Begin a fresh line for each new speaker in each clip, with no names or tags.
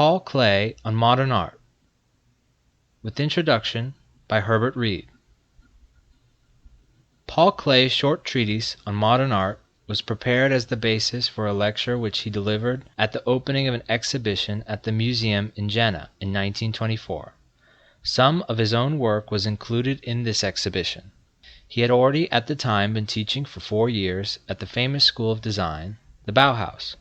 Paul Klee on Modern Art, with introduction by Herbert Reed. Paul Klee's short treatise on modern art was prepared as the basis for a lecture which he delivered at the opening of an exhibition at the museum in Jena in 1924. Some of his own work was included in this exhibition. He had already at the time been teaching for 4 years at the famous school of design, the Bauhaus,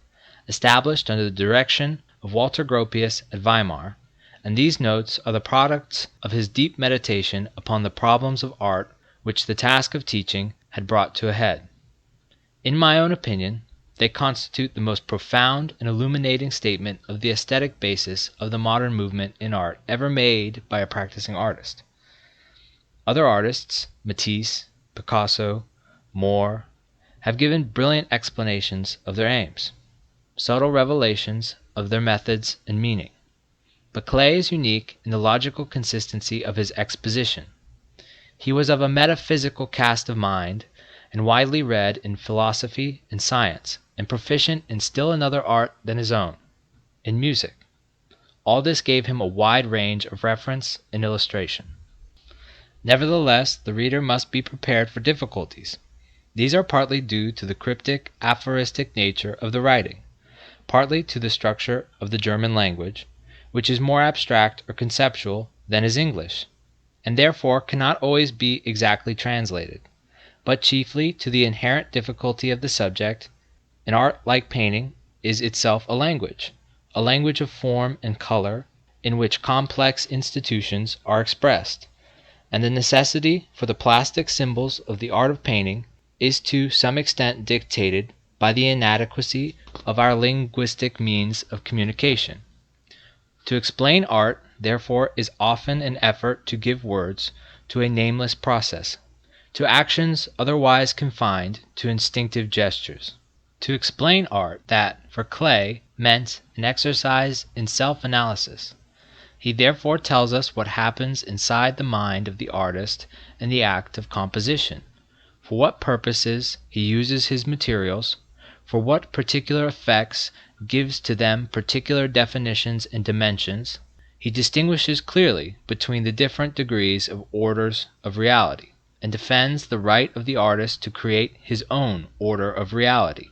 established under the direction of Walter Gropius at Weimar, and these notes are the products of his deep meditation upon the problems of art which the task of teaching had brought to a head. In my own opinion, they constitute the most profound and illuminating statement of the aesthetic basis of the modern movement in art ever made by a practicing artist. Other artists, Matisse, Picasso, Moore, have given brilliant explanations of their aims, subtle revelations of their methods and meaning. But Klee is unique in the logical consistency of his exposition. He was of a metaphysical cast of mind, and widely read in philosophy and science, and proficient in still another art than his own, in music. All this gave him a wide range of reference and illustration. Nevertheless, the reader must be prepared for difficulties. These are partly due to the cryptic, aphoristic nature of the writing, partly to the structure of the German language, which is more abstract or conceptual than is English, and therefore cannot always be exactly translated, but chiefly to the inherent difficulty of the subject. An art like painting is itself a language of form and color, in which complex institutions are expressed, and the necessity for the plastic symbols of the art of painting is to some extent dictated by the inadequacy of our linguistic means of communication. To explain art, therefore, is often an effort to give words to a nameless process, to actions otherwise confined to instinctive gestures. To explain art, that, for Klee, meant an exercise in self-analysis. He therefore tells us what happens inside the mind of the artist in the act of composition, for what purposes he uses his materials, for what particular effects gives to them particular definitions and dimensions. He distinguishes clearly between the different degrees of orders of reality, and defends the right of the artist to create his own order of reality.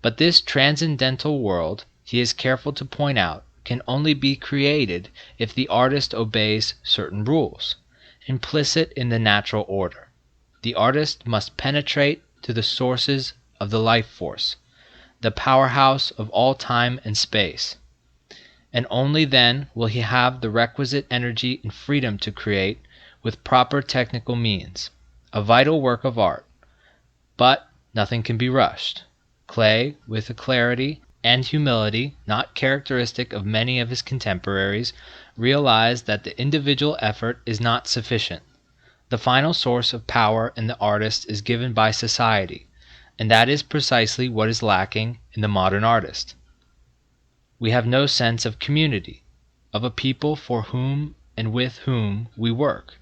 But this transcendental world, he is careful to point out, can only be created if the artist obeys certain rules, implicit in the natural order. The artist must penetrate to the sources of the life force, the powerhouse of all time and space, and only then will he have the requisite energy and freedom to create, with proper technical means, a vital work of art. But nothing can be rushed. Klee, with a clarity and humility not characteristic of many of his contemporaries, realized that the individual effort is not sufficient. The final source of power in the artist is given by society, and that is precisely what is lacking in the modern artist. We have no sense of community, of a people for whom and with whom we work.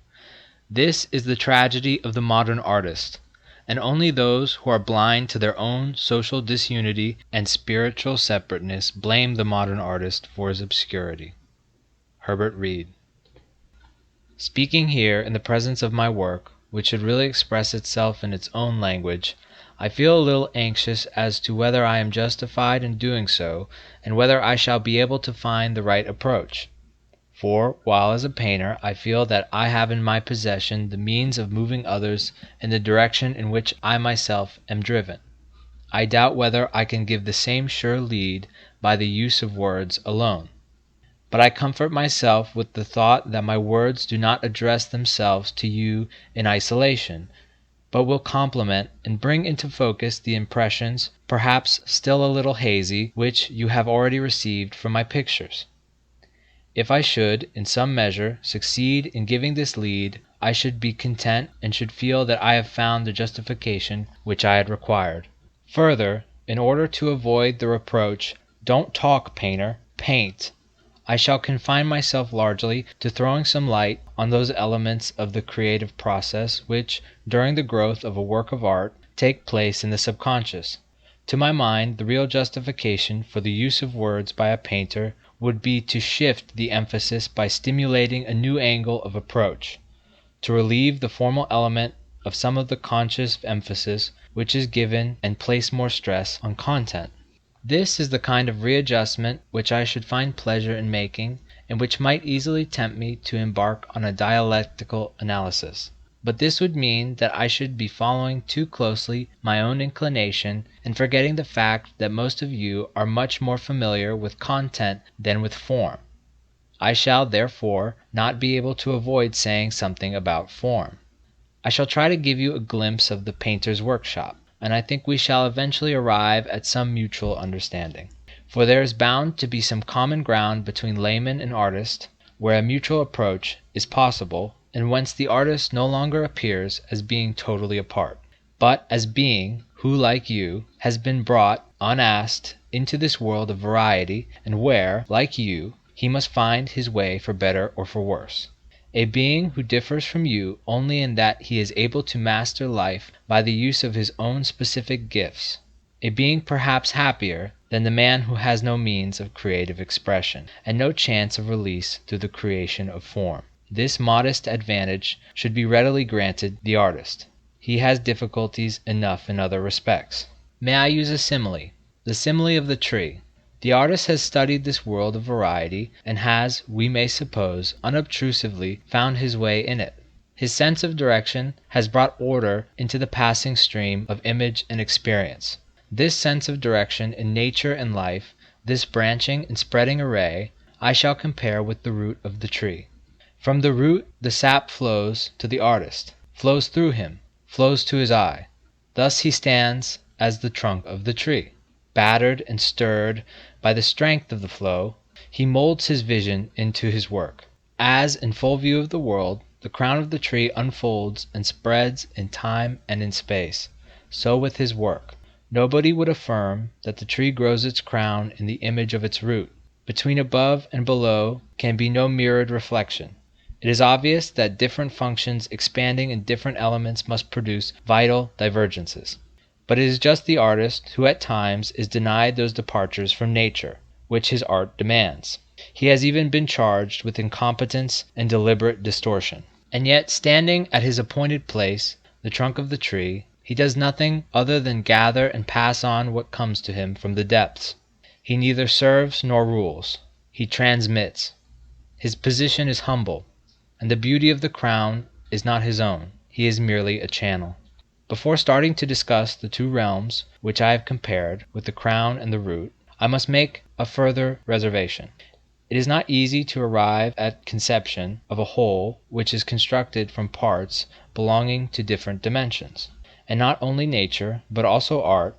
This is the tragedy of the modern artist, and only those who are blind to their own social disunity and spiritual separateness blame the modern artist for his obscurity. Herbert Reed. Speaking here in the presence of my work, which should really express itself in its own language, I feel a little anxious as to whether I am justified in doing so, and whether I shall be able to find the right approach. For, while as a painter I feel that I have in my possession the means of moving others in the direction in which I myself am driven, I doubt whether I can give the same sure lead by the use of words alone. But I comfort myself with the thought that my words do not address themselves to you in isolation, but will complement and bring into focus the impressions, perhaps still a little hazy, which you have already received from my pictures. If I should, in some measure, succeed in giving this lead, I should be content and should feel that I have found the justification which I had required. Further, in order to avoid the reproach, "Don't talk, painter, paint," I shall confine myself largely to throwing some light on those elements of the creative process which, during the growth of a work of art, take place in the subconscious. To my mind, the real justification for the use of words by a painter would be to shift the emphasis by stimulating a new angle of approach, to relieve the formal element of some of the conscious emphasis which is given and place more stress on content. This is the kind of readjustment which I should find pleasure in making, and which might easily tempt me to embark on a dialectical analysis. But this would mean that I should be following too closely my own inclination and forgetting the fact that most of you are much more familiar with content than with form. I shall, therefore, not be able to avoid saying something about form. I shall try to give you a glimpse of the painter's workshop, and I think we shall eventually arrive at some mutual understanding. For there is bound to be some common ground between layman and artist, where a mutual approach is possible, and whence the artist no longer appears as being totally apart, but as being who, like you, has been brought, unasked, into this world of variety, and where, like you, he must find his way for better or for worse. A being who differs from you only in that he is able to master life by the use of his own specific gifts. A being perhaps happier than the man who has no means of creative expression, and no chance of release through the creation of form. This modest advantage should be readily granted the artist. He has difficulties enough in other respects. May I use a simile? The simile of the tree. The artist has studied this world of variety, and has, we may suppose, unobtrusively found his way in it. His sense of direction has brought order into the passing stream of image and experience. This sense of direction in nature and life, this branching and spreading array, I shall compare with the root of the tree. From the root the sap flows to the artist, flows through him, flows to his eye. Thus he stands as the trunk of the tree. Battered and stirred by the strength of the flow, he molds his vision into his work. As, in full view of the world, the crown of the tree unfolds and spreads in time and in space, so with his work. Nobody would affirm that the tree grows its crown in the image of its root. Between above and below can be no mirrored reflection. It is obvious that different functions expanding in different elements must produce vital divergences. But it is just the artist who at times is denied those departures from nature which his art demands. He has even been charged with incompetence and deliberate distortion. And yet, standing at his appointed place, the trunk of the tree, he does nothing other than gather and pass on what comes to him from the depths. He neither serves nor rules. He transmits. His position is humble, and the beauty of the crown is not his own. He is merely a channel. Before starting to discuss the two realms which I have compared with the crown and the root, I must make a further reservation. It is not easy to arrive at conception of a whole which is constructed from parts belonging to different dimensions. And not only nature, but also art,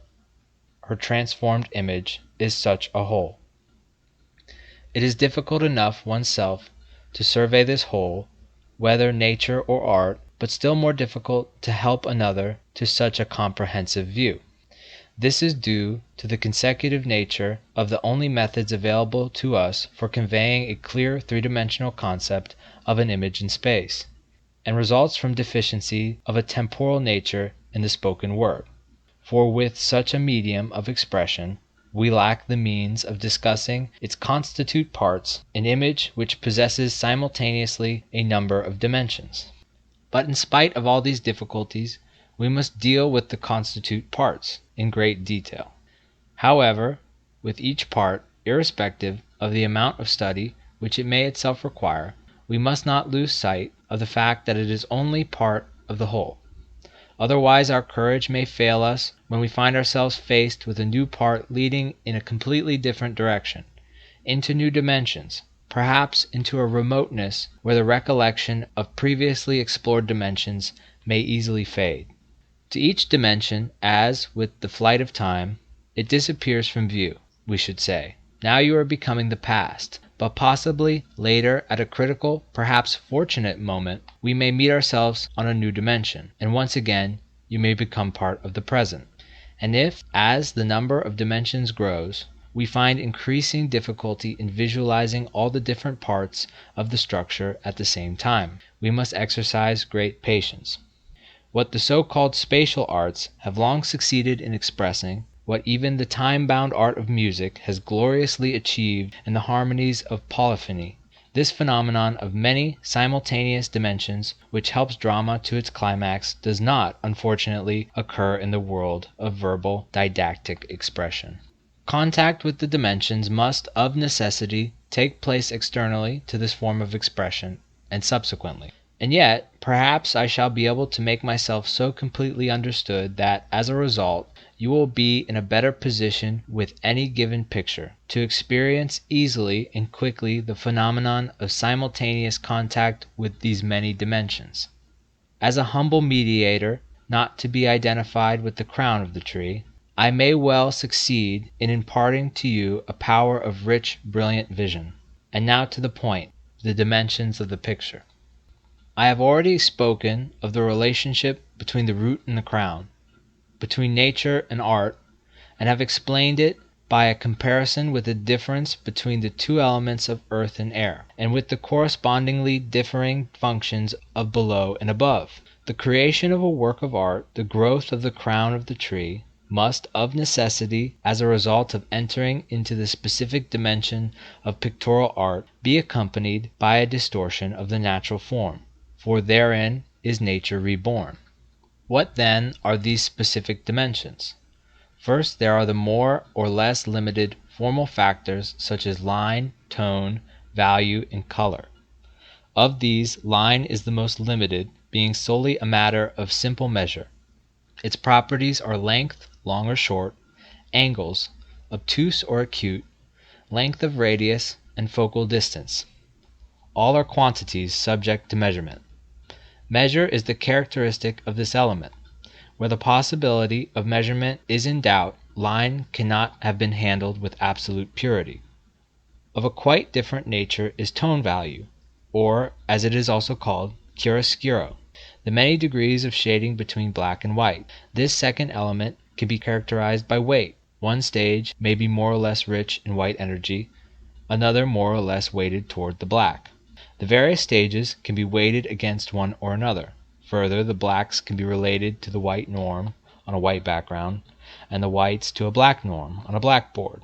her transformed image, is such a whole. It is difficult enough oneself to survey this whole, whether nature or art, but still more difficult to help another to such a comprehensive view. This is due to the consecutive nature of the only methods available to us for conveying a clear three-dimensional concept of an image in space, and results from deficiency of a temporal nature in the spoken word. For with such a medium of expression, we lack the means of discussing its constituent parts, an image which possesses simultaneously a number of dimensions. But in spite of all these difficulties, we must deal with the constituent parts in great detail. However, with each part, irrespective of the amount of study which it may itself require, we must not lose sight of the fact that it is only part of the whole. Otherwise our courage may fail us when we find ourselves faced with a new part leading in a completely different direction, into new dimensions, perhaps into a remoteness where the recollection of previously explored dimensions may easily fade. To each dimension, as with the flight of time, it disappears from view, we should say. Now you are becoming the past, but possibly later, at a critical, perhaps fortunate moment, we may meet ourselves on a new dimension, and once again you may become part of the present. And if, as the number of dimensions grows, we find increasing difficulty in visualizing all the different parts of the structure at the same time, we must exercise great patience. What the so-called spatial arts have long succeeded in expressing, what even the time-bound art of music has gloriously achieved in the harmonies of polyphony, this phenomenon of many simultaneous dimensions which helps drama to its climax does not, unfortunately, occur in the world of verbal didactic expression. Contact with the dimensions must of necessity take place externally to this form of expression, and subsequently. And yet, perhaps I shall be able to make myself so completely understood that, as a result, you will be in a better position with any given picture to experience easily and quickly the phenomenon of simultaneous contact with these many dimensions. As a humble mediator, not to be identified with the crown of the tree, I may well succeed in imparting to you a power of rich, brilliant vision. And now to the point, the dimensions of the picture. I have already spoken of the relationship between the root and the crown, between nature and art, and have explained it by a comparison with the difference between the two elements of earth and air, and with the correspondingly differing functions of below and above. The creation of a work of art, the growth of the crown of the tree, must of necessity, as a result of entering into the specific dimension of pictorial art, be accompanied by a distortion of the natural form, for therein is nature reborn. What then are these specific dimensions? First, there are the more or less limited formal factors such as line, tone, value, and color. Of these, line is the most limited, being solely a matter of simple measure. Its properties are length, long or short, angles, obtuse or acute, length of radius, and focal distance. All are quantities subject to measurement. Measure is the characteristic of this element. Where the possibility of measurement is in doubt, line cannot have been handled with absolute purity. Of a quite different nature is tone value, or, as it is also called, chiaroscuro, the many degrees of shading between black and white. This second element can be characterized by weight. One stage may be more or less rich in white energy, another more or less weighted toward the black. The various stages can be weighted against one or another. Further, the blacks can be related to the white norm on a white background, and the whites to a black norm on a black board,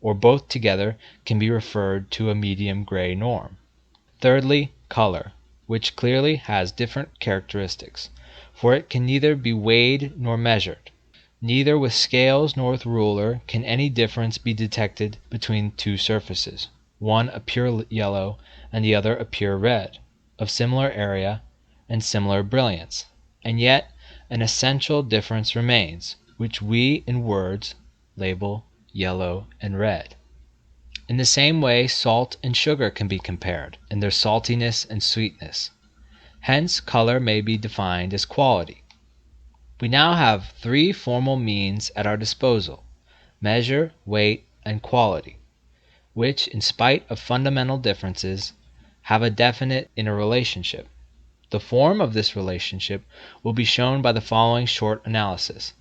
or both together can be referred to a medium gray norm. Thirdly, color, which clearly has different characteristics, for it can neither be weighed nor measured. Neither with scales nor with ruler can any difference be detected between two surfaces, one a pure yellow and the other a pure red, of similar area and similar brilliance, and yet an essential difference remains, which we in words label yellow and red. In the same way, salt and sugar can be compared in their saltiness and sweetness. Hence, color may be defined as quality. We now have three formal means at our disposal: measure, weight, and quality, which, in spite of fundamental differences, have a definite interrelationship. The form of this relationship will be shown by the following short analysis.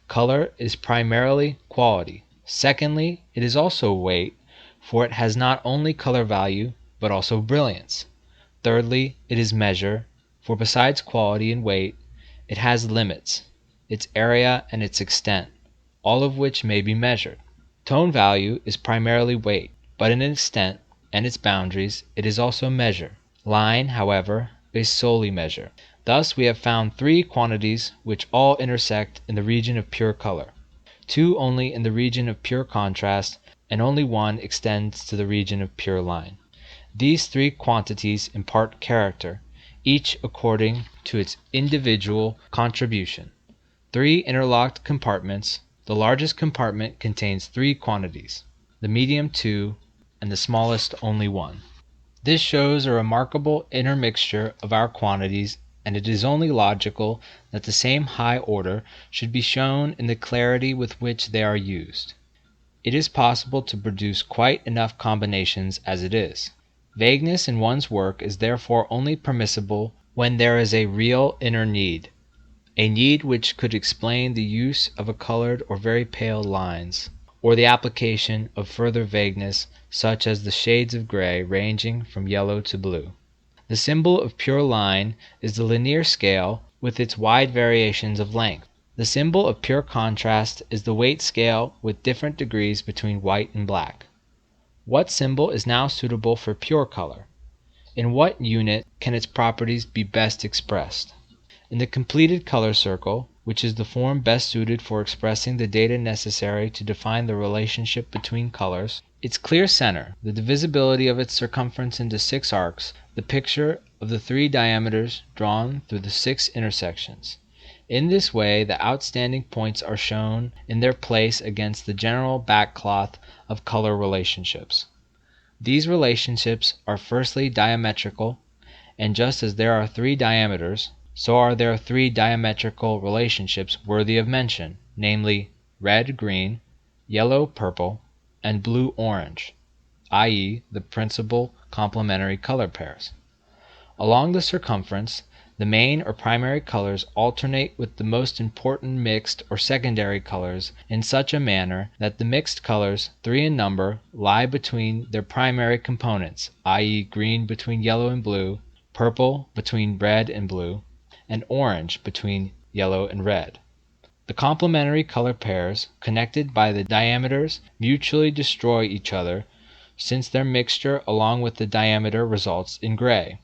Color is primarily quality. Secondly, it is also weight, for it has not only color value, but also brilliance. Thirdly, it is measure, for besides quality and weight, it has limits, its area and its extent, all of which may be measured. Tone value is primarily weight, but in extent and its boundaries it is also measure. Line, however, is solely measure. Thus we have found three quantities which all intersect in the region of pure color, two only in the region of pure contrast, and only one extends to the region of pure line. These three quantities impart character, each according to its individual contribution. Three interlocked compartments. The largest compartment contains three quantities, the medium two, and the smallest only one. This shows a remarkable intermixture of our quantities, and it is only logical that the same high order should be shown in the clarity with which they are used. It is possible to produce quite enough combinations as it is. Vagueness in one's work is therefore only permissible when there is a real inner need, a need which could explain the use of a colored or very pale lines, or the application of further vagueness such as the shades of gray ranging from yellow to blue. The symbol of pure line is the linear scale with its wide variations of length. The symbol of pure contrast is the weight scale with different degrees between white and black. What symbol is now suitable for pure color? In what unit can its properties be best expressed? In the completed color circle, which is the form best suited for expressing the data necessary to define the relationship between colors, its clear center, the divisibility of its circumference into 6 arcs, the picture of the 3 diameters drawn through the 6 intersections. In this way, the outstanding points are shown in their place against the general backcloth of color relationships. These relationships are firstly diametrical, and just as there are 3 diameters, so are there 3 diametrical relationships worthy of mention, namely red-green, yellow-purple, and blue-orange, i.e., the principal complementary color pairs. Along the circumference, the main or primary colors alternate with the most important mixed or secondary colors in such a manner that the mixed colors, 3 in number, lie between their primary components, i.e., green between yellow and blue, purple between red and blue, and orange between yellow and red. The complementary color pairs, connected by the diameters, mutually destroy each other, since their mixture along with the diameter results in gray.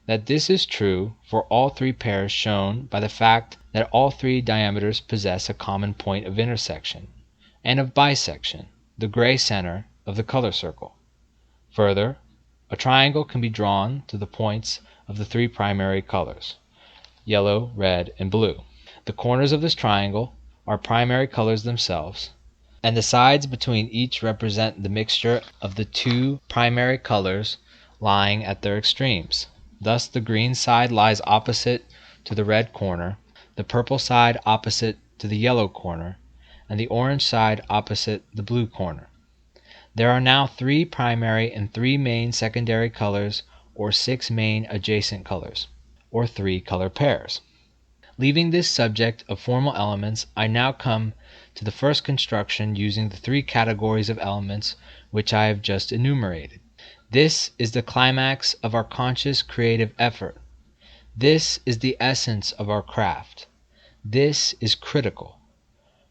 That this is true for all 3 pairs shown by the fact that all 3 diameters possess a common point of intersection, and of bisection, the gray center of the color circle. Further, a triangle can be drawn to the points of the 3 primary colors, yellow, red, and blue. The corners of this triangle are primary colors themselves, and the sides between each represent the mixture of the 2 primary colors lying at their extremes. Thus the green side lies opposite to the red corner, the purple side opposite to the yellow corner, and the orange side opposite the blue corner. There are now 3 primary and 3 main secondary colors, or 6 main adjacent colors, or 3 color pairs. Leaving this subject of formal elements, I now come to the first construction using the 3 categories of elements which I have just enumerated. This is the climax of our conscious creative effort. This is the essence of our craft. This is critical.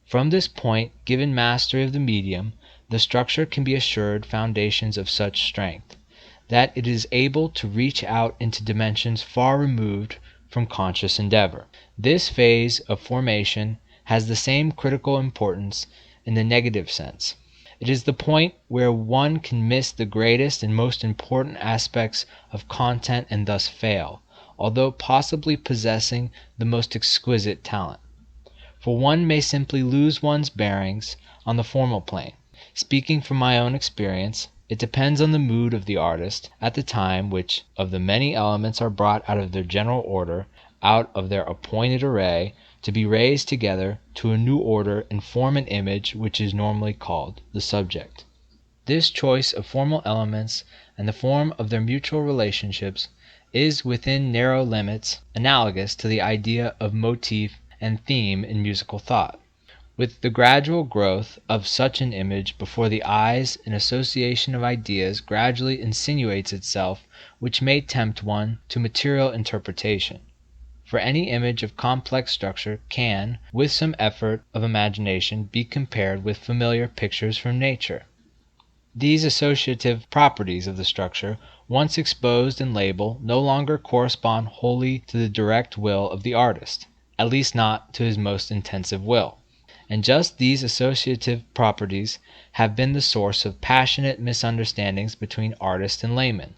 From this point, given mastery of the medium, the structure can be assured foundations of such strength that it is able to reach out into dimensions far removed from conscious endeavor. This phase of formation has the same critical importance in the negative sense. It is the point where one can miss the greatest and most important aspects of content and thus fail, although possibly possessing the most exquisite talent. For one may simply lose one's bearings on the formal plane. Speaking from my own experience, it depends on the mood of the artist at the time which of the many elements are brought out of their general order, out of their appointed array, to be raised together to a new order and form an image which is normally called the subject. This choice of formal elements and the form of their mutual relationships is within narrow limits analogous to the idea of motif and theme in musical thought. With the gradual growth of such an image before the eyes, an association of ideas gradually insinuates itself which may tempt one to material interpretation. For any image of complex structure can, with some effort of imagination, be compared with familiar pictures from nature. These associative properties of the structure, once exposed in label, no longer correspond wholly to the direct will of the artist, at least not to his most intensive will. And just these associative properties have been the source of passionate misunderstandings between artist and layman.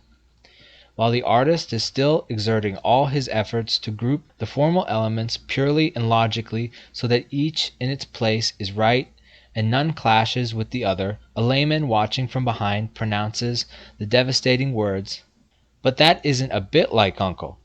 While the artist is still exerting all his efforts to group the formal elements purely and logically so that each in its place is right and none clashes with the other, a layman watching from behind pronounces the devastating words, "But that isn't a bit like Uncle."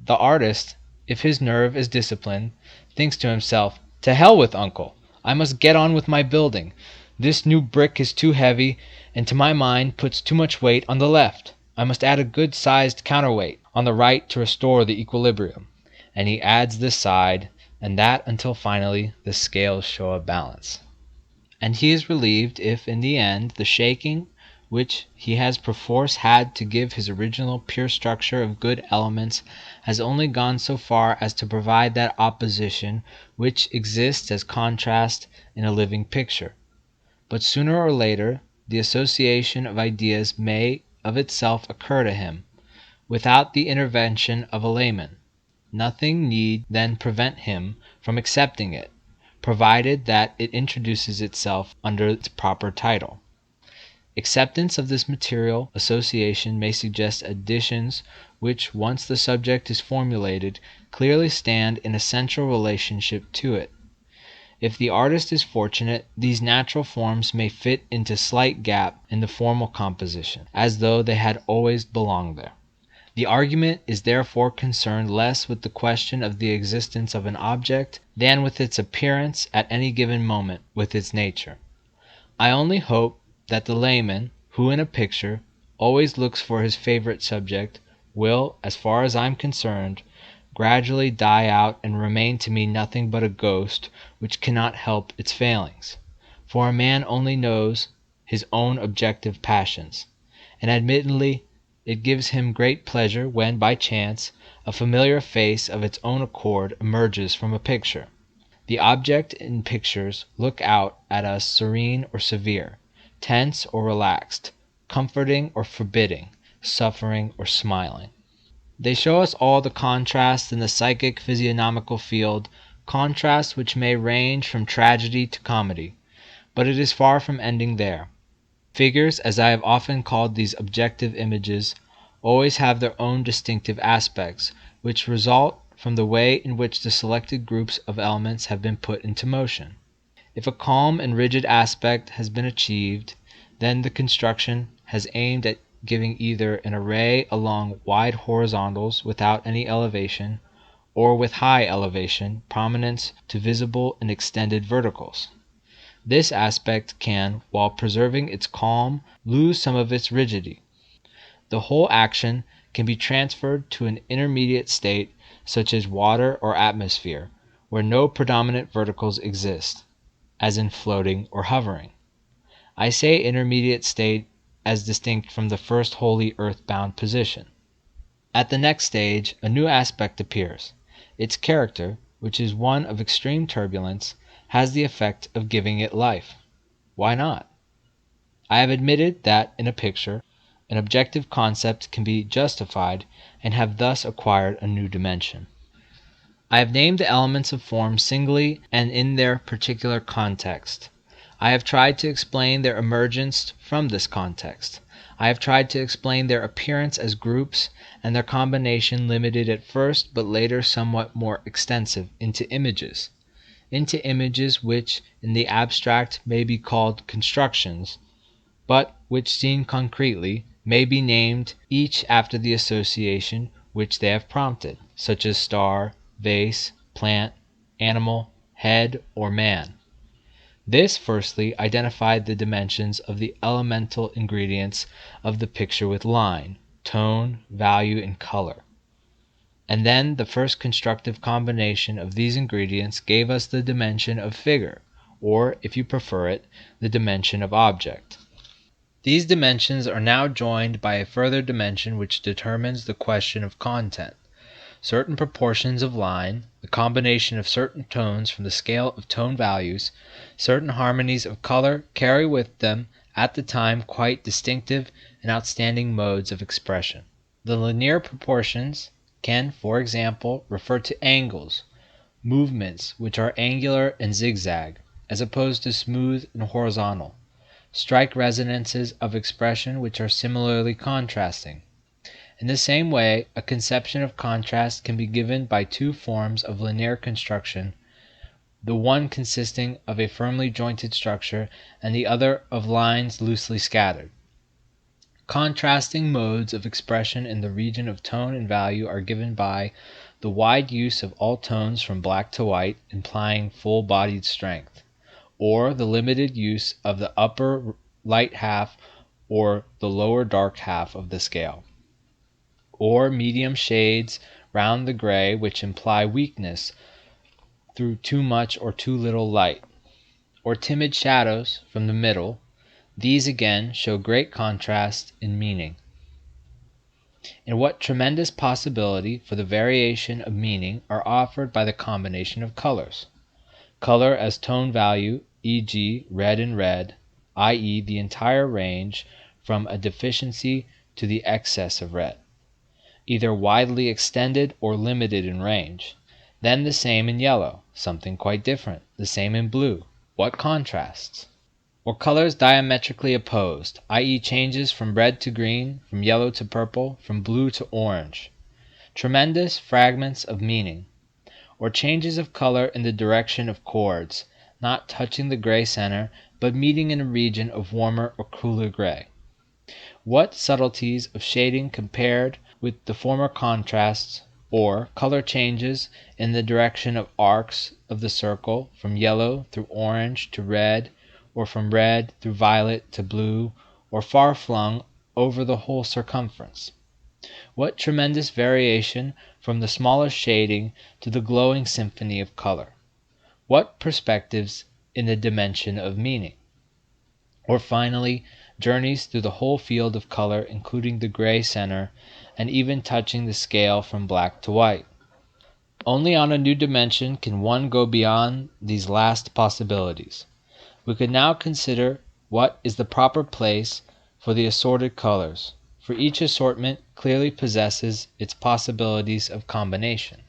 The artist, if his nerve is disciplined, thinks to himself, "To hell with Uncle! I must get on with my building. This new brick is too heavy and to my mind puts too much weight on the left. I must add a good-sized counterweight on the right to restore the equilibrium." And he adds this side and that until finally the scales show a balance. And he is relieved if in the end the shaking which he has perforce had to give his original pure structure of good elements, has only gone so far as to provide that opposition which exists as contrast in a living picture. But sooner or later the association of ideas may of itself occur to him, without the intervention of a layman. Nothing need then prevent him from accepting it, provided that it introduces itself under its proper title. Acceptance of this material association may suggest additions which, once the subject is formulated, clearly stand in essential relationship to it. If the artist is fortunate, these natural forms may fit into slight gap in the formal composition, as though they had always belonged there. The argument is therefore concerned less with the question of the existence of an object than with its appearance at any given moment, with its nature. I only hope that the layman, who in a picture always looks for his favorite subject, will, as far as I am concerned, gradually die out and remain to me nothing but a ghost which cannot help its failings. For a man only knows his own objective passions, and admittedly it gives him great pleasure when, by chance, a familiar face of its own accord emerges from a picture. The objects in pictures look out at us serene or severe, tense or relaxed, comforting or forbidding, suffering or smiling. They show us all the contrasts in the psychic physiognomical field, contrasts which may range from tragedy to comedy, but it is far from ending there. Figures, as I have often called these objective images, always have their own distinctive aspects, which result from the way in which the selected groups of elements have been put into motion. If a calm and rigid aspect has been achieved, then the construction has aimed at giving either an array along wide horizontals without any elevation, or with high elevation prominence to visible and extended verticals. This aspect can, while preserving its calm, lose some of its rigidity. The whole action can be transferred to an intermediate state, such as water or atmosphere, where no predominant verticals exist, as in floating or hovering. I say intermediate state as distinct from the first wholly earth-bound position. At the next stage a new aspect appears. Its character, which is one of extreme turbulence, has the effect of giving it life. Why not? I have admitted that in a picture an objective concept can be justified and have thus acquired a new dimension. I have named the elements of form singly and in their particular context. I have tried to explain their emergence from this context. I have tried to explain their appearance as groups and their combination limited at first but later somewhat more extensive into images which in the abstract may be called constructions, but which seen concretely may be named each after the association which they have prompted, such as star, vase, plant, animal, head, or man. This firstly identified the dimensions of the elemental ingredients of the picture with line, tone, value, and color. And then the first constructive combination of these ingredients gave us the dimension of figure, or, if you prefer it, the dimension of object. These dimensions are now joined by a further dimension which determines the question of content. Certain proportions of line, the combination of certain tones from the scale of tone values, certain harmonies of color carry with them at the time quite distinctive and outstanding modes of expression. The linear proportions can, for example, refer to angles, movements which are angular and zigzag, as opposed to smooth and horizontal, strike resonances of expression which are similarly contrasting. In the same way, a conception of contrast can be given by two forms of linear construction, the one consisting of a firmly jointed structure and the other of lines loosely scattered. Contrasting modes of expression in the region of tone and value are given by the wide use of all tones from black to white, implying full-bodied strength, or the limited use of the upper light half or the lower dark half of the scale, or medium shades round the gray which imply weakness through too much or too little light, or timid shadows from the middle, These again show great contrast in meaning. And what tremendous possibility for the variation of meaning are offered by the combination of colors. Color as tone value, e.g. red in red, i.e. the entire range from a deficiency to the excess of red, either widely extended or limited in range. Then the same in yellow, something quite different, the same in blue. What contrasts! Or colors diametrically opposed, i.e. changes from red to green, from yellow to purple, from blue to orange. Tremendous fragments of meaning. Or changes of color in the direction of chords, not touching the gray center, but meeting in a region of warmer or cooler gray. What subtleties of shading compared with the former contrasts, or color changes in the direction of arcs of the circle, from yellow through orange to red, or from red through violet to blue, or far flung over the whole circumference. What tremendous variation from the smallest shading to the glowing symphony of color. What perspectives in the dimension of meaning. Or finally, journeys through the whole field of color, including the gray center, and even touching the scale from black to white. Only on a new dimension can one go beyond these last possibilities. We could now consider what is the proper place for the assorted colors, for each assortment clearly possesses its possibilities of combination.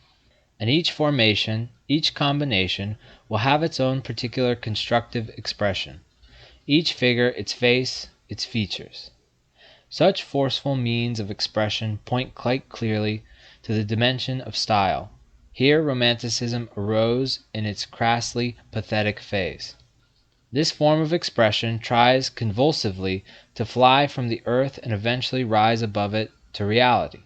And each formation, each combination, will have its own particular constructive expression, each figure its face, its features. Such forceful means of expression point quite clearly to the dimension of style. Here Romanticism arose in its crassly pathetic phase. This form of expression tries convulsively to fly from the earth and eventually rise above it to reality.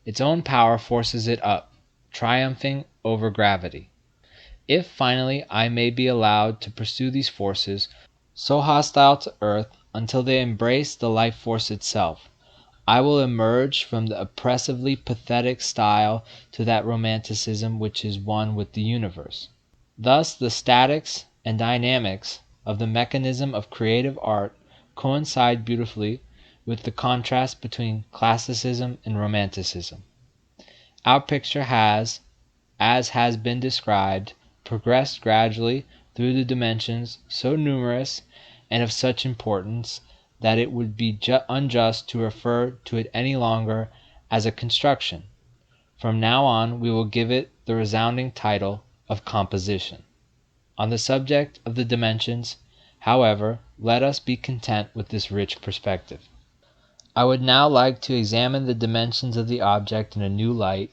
Its own power forces it up, triumphing over gravity. If finally I may be allowed to pursue these forces, so hostile to earth, until they embrace the life force itself, I will emerge from the oppressively pathetic style to that romanticism which is one with the universe. Thus the statics and dynamics of the mechanism of creative art coincide beautifully with the contrast between classicism and romanticism. Our picture has, as has been described, progressed gradually through the dimensions so numerous and of such importance that it would be unjust to refer to it any longer as a construction. From now on we will give it the resounding title of composition. On the subject of the dimensions, however, let us be content with this rich perspective. I would now like to examine the dimensions of the object in a new light,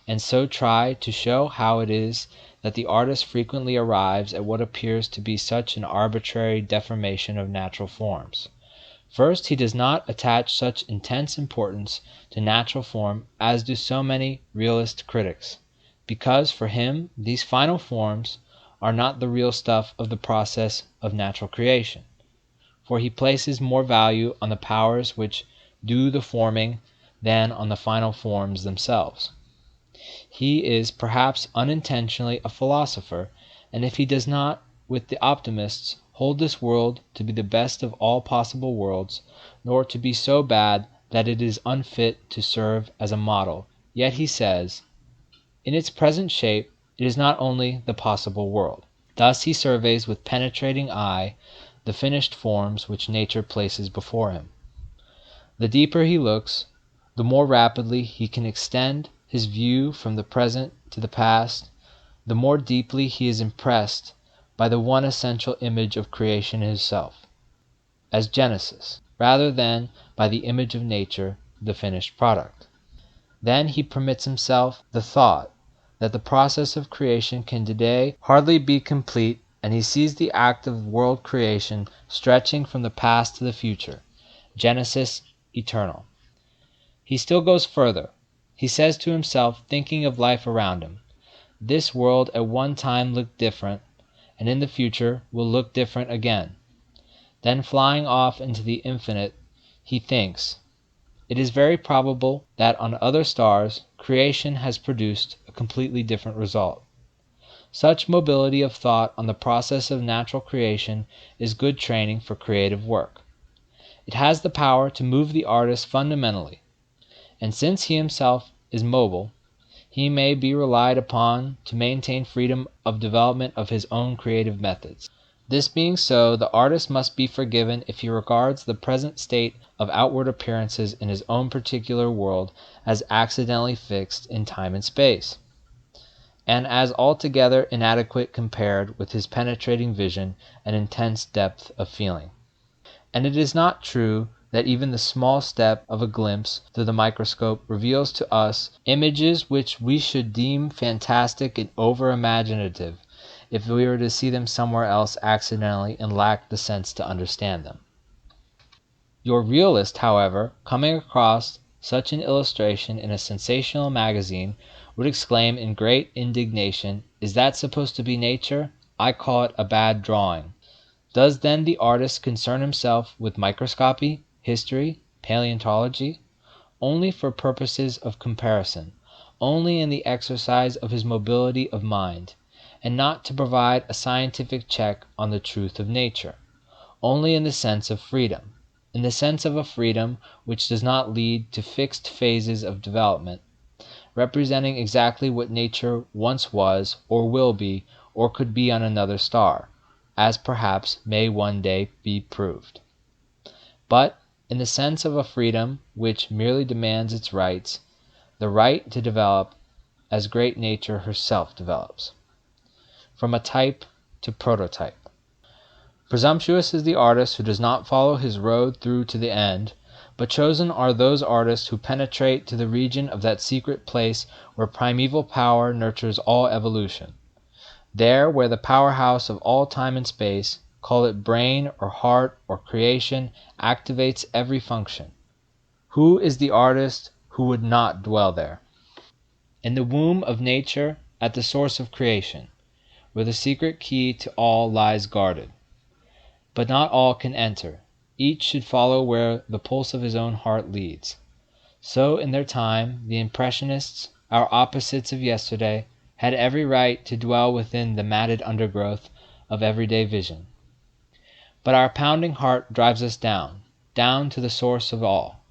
and so try to show how it is that the artist frequently arrives at what appears to be such an arbitrary deformation of natural forms. First, he does not attach such intense importance to natural form as do so many realist critics, because for him these final forms are not the real stuff of the process of natural creation, for he places more value on the powers which do the forming than on the final forms themselves. He is perhaps unintentionally a philosopher, and if he does not, with the optimists, hold this world to be the best of all possible worlds, nor to be so bad that it is unfit to serve as a model, yet he says, in its present shape, it is not only the possible world. Thus he surveys with penetrating eye the finished forms which nature places before him. The deeper he looks, the more rapidly he can extend his view from the present to the past, the more deeply he is impressed by the one essential image of creation itself, as Genesis, rather than by the image of nature, the finished product. Then he permits himself the thought that the process of creation can today hardly be complete, and he sees the act of world creation stretching from the past to the future, Genesis eternal. He still goes further. He says to himself, thinking of life around him, this world at one time looked different, and in the future will look different again. Then flying off into the infinite, he thinks, it is very probable that on other stars creation has produced a completely different result. Such mobility of thought on the process of natural creation is good training for creative work. It has the power to move the artist fundamentally, and since he himself is mobile, he may be relied upon to maintain freedom of development of his own creative methods. This being so, the artist must be forgiven if he regards the present state of outward appearances in his own particular world as accidentally fixed in time and space, and as altogether inadequate compared with his penetrating vision and intense depth of feeling. And it is not true that even the small step of a glimpse through the microscope reveals to us images which we should deem fantastic and over-imaginative if we were to see them somewhere else accidentally and lack the sense to understand them. Your realist, however, coming across such an illustration in a sensational magazine, would exclaim in great indignation, "Is that supposed to be nature? I call it a bad drawing." Does then the artist concern himself with microscopy, history, paleontology? Only for purposes of comparison, only in the exercise of his mobility of mind, and not to provide a scientific check on the truth of nature, only in the sense of freedom, in the sense of a freedom which does not lead to fixed phases of development, representing exactly what nature once was, or will be, or could be on another star, as perhaps may one day be proved, but in the sense of a freedom which merely demands its rights, the right to develop as great nature herself develops, from a type to prototype. Presumptuous is the artist who does not follow his road through to the end, but chosen are those artists who penetrate to the region of that secret place where primeval power nurtures all evolution, there where the powerhouse of all time and space, call it brain or heart or creation, activates every function. Who is the artist who would not dwell there? In the womb of nature, at the source of creation, where the secret key to all lies guarded. But not all can enter. Each should follow where the pulse of his own heart leads. So in their time, the Impressionists, our opposites of yesterday, had every right to dwell within the matted undergrowth of everyday vision. But our pounding heart drives us down, down to the source of all.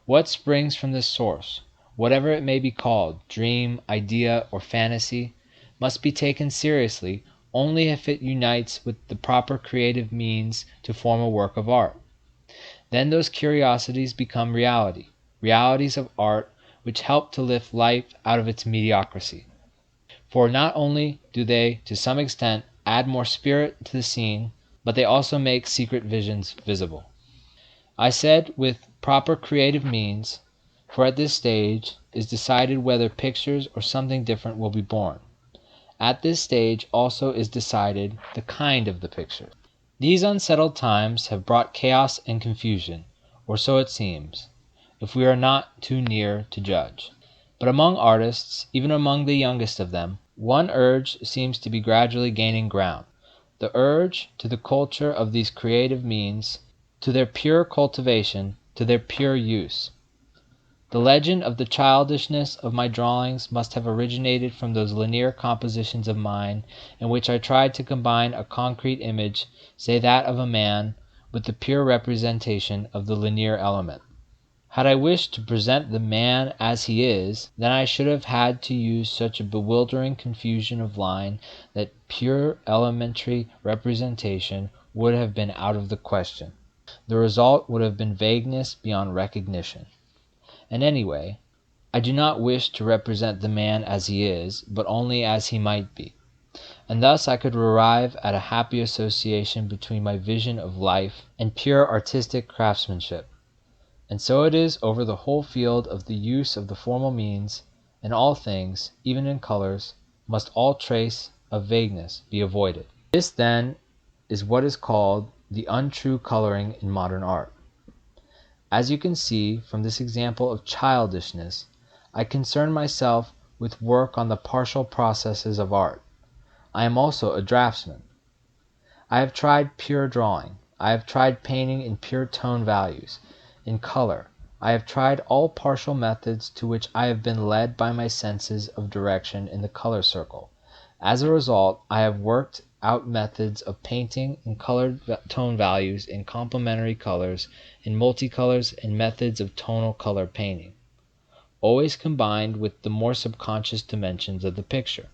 What springs from this source, whatever it may be called, dream, idea, or fantasy, must be taken seriously only if it unites with the proper creative means to form a work of art. Then those curiosities become reality, realities of art which help to lift life out of its mediocrity. For not only do they, to some extent, add more spirit to the scene, but they also make secret visions visible. I said with proper creative means, for at this stage is decided whether pictures or something different will be born. At this stage also is decided the kind of the picture. These unsettled times have brought chaos and confusion, or so it seems, if we are not too near to judge. But among artists, even among the youngest of them, one urge seems to be gradually gaining ground, the urge to the culture of these creative means, to their pure cultivation, to their pure use. The legend of the childishness of my drawings must have originated from those linear compositions of mine in which I tried to combine a concrete image, say that of a man, with the pure representation of the linear element. Had I wished to present the man as he is, then I should have had to use such a bewildering confusion of line that pure elementary representation would have been out of the question. The result would have been vagueness beyond recognition. And anyway, I do not wish to represent the man as he is, but only as he might be. And thus I could arrive at a happy association between my vision of life and pure artistic craftsmanship. And so it is over the whole field of the use of the formal means. In all things, even in colors, must all trace of vagueness be avoided. This, then, is what is called the untrue coloring in modern art. As you can see from this example of childishness, I concern myself with work on the partial processes of art. I am also a draftsman. I have tried pure drawing. I have tried painting in pure tone values, in color. I have tried all partial methods to which I have been led by my senses of direction in the color circle. As a result, I have worked out methods of painting and color tone values in complementary colors, in multicolors, and methods of tonal color painting, always combined with the more subconscious dimensions of the picture.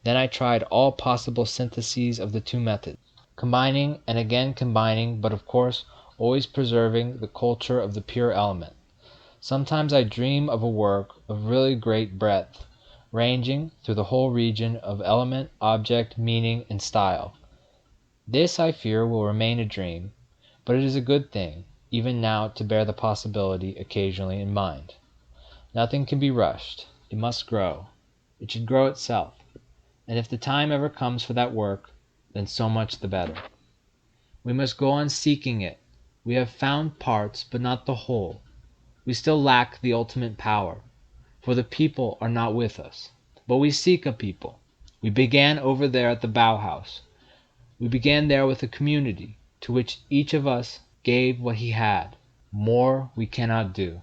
Then I tried all possible syntheses of the two methods, combining and again combining, but of course always preserving the culture of the pure element. Sometimes I dream of a work of really great breadth, ranging through the whole region of element, object, meaning, and style. This, I fear, will remain a dream, but it is a good thing, even now, to bear the possibility occasionally in mind. Nothing can be rushed. It must grow. It should grow itself. And if the time ever comes for that work, then so much the better. We must go on seeking it. We have found parts, but not the whole. We still lack the ultimate power, for the people are not with us. But we seek a people. We began over there at the Bauhaus. We began there with a community, to which each of us gave what he had. More we cannot do.